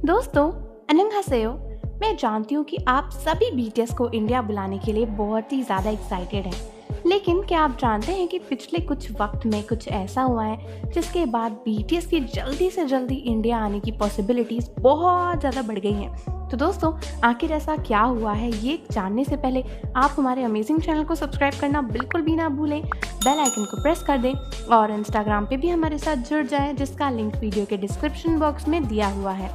दोस्तों, अन्यंहासेयो। मैं जानती हूँ कि आप सभी बीटीएस को इंडिया बुलाने के लिए बहुत ही ज़्यादा एक्साइटेड हैं। लेकिन क्या आप जानते हैं कि पिछले कुछ वक्त में कुछ ऐसा हुआ है जिसके बाद बीटीएस की जल्दी से जल्दी इंडिया आने की पॉसिबिलिटीज़ बहुत ज़्यादा बढ़ गई हैं। तो दोस्तों, आखिर ऐसा क्या हुआ है ये जानने से पहले आप हमारे अमेजिंग चैनल को सब्सक्राइब करना बिल्कुल भी ना भूलें, बेल आइकन को प्रेस कर दें और इंस्टाग्राम पे भी हमारे साथ जुड़ जाएं, जिसका लिंक वीडियो के डिस्क्रिप्शन बॉक्स में दिया हुआ है।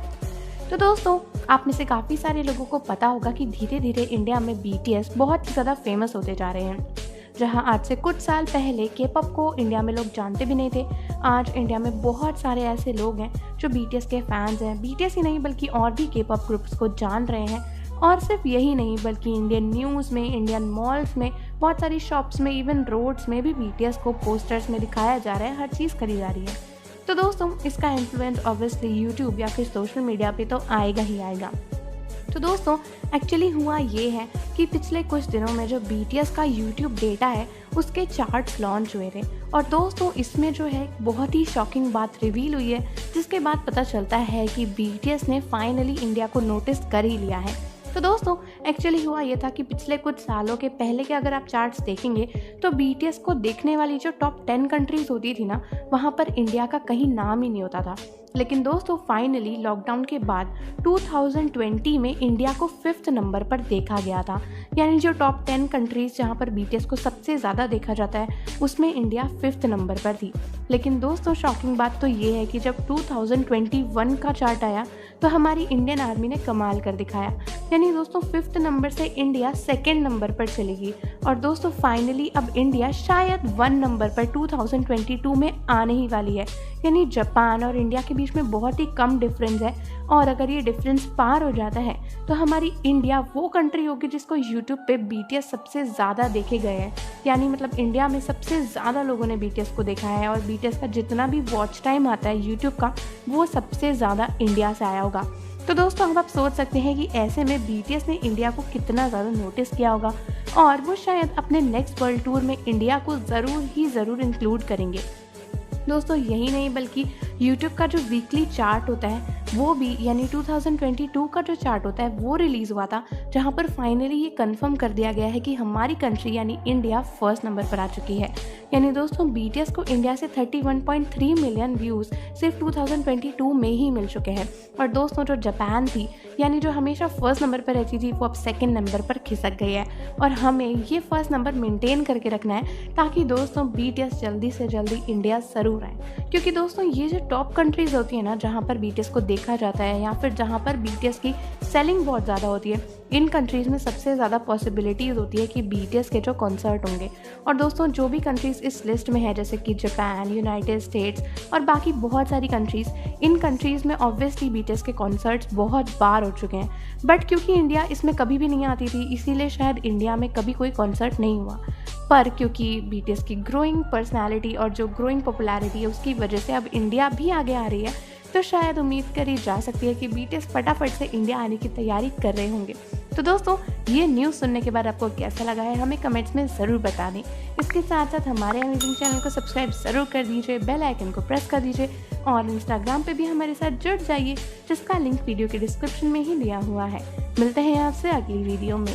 तो दोस्तों, आप में से काफ़ी सारे लोगों को पता होगा कि धीरे धीरे इंडिया में बीटीएस बहुत ही ज़्यादा फेमस होते जा रहे हैं। जहां आज से कुछ साल पहले के पॉप को इंडिया में लोग जानते भी नहीं थे, आज इंडिया में बहुत सारे ऐसे लोग हैं जो बीटीएस के फैंस हैं। बीटीएस ही नहीं बल्कि और भी के पॉप ग्रुप्स को जान रहे हैं। और सिर्फ यही नहीं बल्कि इंडियन न्यूज़ में, इंडियन मॉल्स में, बहुत सारी शॉप्स में, इवन रोड्स में भी बीटीएस को पोस्टर्स में दिखाया जा रहा है, हर चीज़ करी जा रही है। तो दोस्तों, इसका इन्फ्लुएंस ऑब्वियसली यूट्यूब या फिर सोशल मीडिया पे तो आएगा ही आएगा। तो दोस्तों, एक्चुअली हुआ ये है कि पिछले कुछ दिनों में जो बीटीएस का यूट्यूब डेटा है उसके चार्ट्स लॉन्च हुए थे। और दोस्तों, इसमें जो है बहुत ही शॉकिंग बात रिवील हुई है, जिसके बाद पता चलता है कि बीटीएस ने फाइनली इंडिया को नोटिस कर ही लिया है। तो दोस्तों, एक्चुअली हुआ ये था कि पिछले कुछ सालों के पहले के अगर आप चार्ट्स देखेंगे तो बीटीएस को देखने वाली जो टॉप 10 कंट्रीज़ होती थी ना, वहाँ पर इंडिया का कहीं नाम ही नहीं होता था। लेकिन दोस्तों, फाइनली लॉकडाउन के बाद 2020 में इंडिया को 5th नंबर पर देखा गया था। यानी जो टॉप 10 कंट्रीज़ जहाँ पर बीटीएस को सबसे ज़्यादा देखा जाता है उसमें इंडिया 5th नंबर पर थी। लेकिन दोस्तों, शॉकिंग बात तो ये है कि जब 2021 का चार्ट आया तो हमारी इंडियन आर्मी ने कमाल कर दिखाया। यानी दोस्तों, 5th नंबर से इंडिया 2nd नंबर पर चली गई। और दोस्तों, फाइनली अब इंडिया शायद 1 नंबर पर 2022 में आने ही वाली है। यानी जापान और इंडिया के बीच में बहुत ही कम डिफरेंस है। और अगर ये डिफरेंस पार हो जाता है तो हमारी इंडिया वो कंट्री होगी जिसको यूट्यूब पे बीटीएस सबसे ज़्यादा देखे गए हैं। यानी मतलब इंडिया में सबसे ज़्यादा लोगों ने बीटीएस को देखा है और बीटीएस का जितना भी वॉच टाइम आता है यूट्यूब का, वो सबसे ज़्यादा इंडिया से आया होगा। तो दोस्तों, अब आप सोच सकते हैं कि ऐसे में बीटीएस ने इंडिया को कितना ज़्यादा नोटिस किया होगा और वो शायद अपने नेक्स्ट वर्ल्ड टूर में इंडिया को ज़रूर इंक्लूड करेंगे। दोस्तों, यही नहीं बल्कि YouTube का जो वीकली चार्ट होता है वो भी, यानी 2022 का जो चार्ट होता है वो रिलीज़ हुआ था, जहां पर फाइनली ये कंफर्म कर दिया गया है कि हमारी कंट्री यानी इंडिया 1st नंबर पर आ चुकी है। यानी दोस्तों, बीटीएस को इंडिया से 31.3 मिलियन व्यूज़ सिर्फ 2022 में ही मिल चुके हैं। और दोस्तों, जो जापान थी यानी जो हमेशा 1st नंबर पर रहती थी, वो अब 2nd नंबर पर खिसक गई है। और हमें ये 1st नंबर मेंटेन करके रखना है ताकि दोस्तों बीटीएस जल्दी से जल्दी इंडिया ज़रूर आए। क्योंकि दोस्तों, ये जो टॉप कंट्रीज़ होती है ना, जहाँ पर बीटीएस को देखा जाता है या फिर जहाँ पर बीटीएस की सेलिंग बहुत ज़्यादा होती है, इन कंट्रीज़ में सबसे ज़्यादा पॉसिबिलिटीज़ होती है कि बीटीएस के जो कॉन्सर्ट होंगे। और दोस्तों, जो भी कंट्रीज़ इस लिस्ट में है जैसे कि जापान, यूनाइटेड स्टेट्स और बाकी बहुत सारी कंट्रीज़, इन कंट्रीज़ में ऑब्वियसली बीटीएस के कॉन्सर्ट्स बहुत बार हो चुके हैं। बट क्योंकि इंडिया इसमें कभी भी नहीं आती थी, इसीलिए शायद इंडिया में कभी कोई कॉन्सर्ट नहीं हुआ। पर क्योंकि बीटीएस की ग्रोइंग पर्सनैलिटी और जो ग्रोइंग पॉपुलैरिटी है उसकी वजह से अब इंडिया भी आगे आ रही है, तो शायद उम्मीद करी जा सकती है कि बीटीएस फटाफट से इंडिया आने की तैयारी कर रहे होंगे। तो दोस्तों, ये न्यूज़ सुनने के बाद आपको कैसा लगा है हमें कमेंट्स में ज़रूर बता दें। इसके साथ साथ हमारे अमेजिंग चैनल को सब्सक्राइब ज़रूर कर दीजिए, बेल आइकन को प्रेस कर दीजिए और इंस्टाग्राम पे भी हमारे साथ जुड़ जाइए, जिसका लिंक वीडियो के डिस्क्रिप्शन में ही दिया हुआ है। मिलते हैं आपसे अगली वीडियो में।